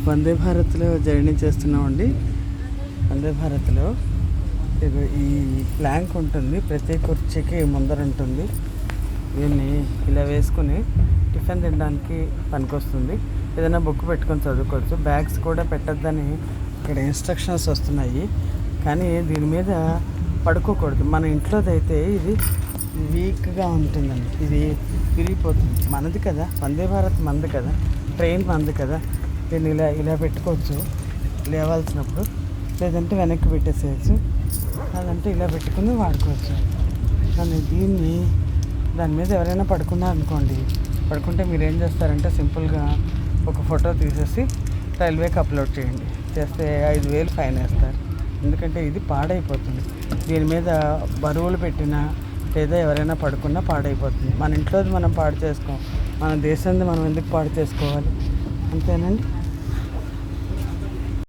వందే భారత్లో జర్నీ చేస్తున్నామండి. వందే భారత్లో ఈ ప్లాంక్ ఉంటుంది, ప్రతి కుర్చీకి ముందర ఉంటుంది. దీన్ని ఇలా వేసుకుని టిఫిన్ తినడానికి పనికొస్తుంది. ఏదైనా బుక్ పెట్టుకొని చదువుకోవచ్చు. బ్యాగ్స్ కూడా పెట్టద్దని ఇక్కడ ఇన్స్ట్రక్షన్స్ వస్తున్నాయి. కానీ దీని మీద పడుకోకూడదు. మన ఇంట్లోదైతే ఇది వీక్గా ఉంటుందండి, ఇది విరిగిపోతుంది. మనది కదా, వందే భారత్ మనది కదా, ట్రైన్ మనది కదా. దీన్ని ఇలా పెట్టుకోవచ్చు లేవాల్సినప్పుడు, లేదంటే వెనక్కి పెట్టేసేయచ్చు, అదంటే ఇలా పెట్టుకుని వాడుకోవచ్చు. కానీ దాని మీద ఎవరైనా పడుకున్నారనుకోండి, పడుకుంటే మీరు ఏం చేస్తారంటే సింపుల్గా ఒక ఫోటో తీసేసి రైల్వేకి అప్లోడ్ చేయండి. చేస్తే 5,000 ఫైన్ వేస్తారు. ఎందుకంటే ఇది పాడైపోతుంది. దీని మీద బరువులు పెట్టినా లేదా ఎవరైనా పడుకున్నా పాడైపోతుంది. మన ఇంట్లోది మనం పాడు చేసుకోం, మన దేశాన్ని మనం ఎందుకు పాడు చేసుకోవాలి? అంతేనండి.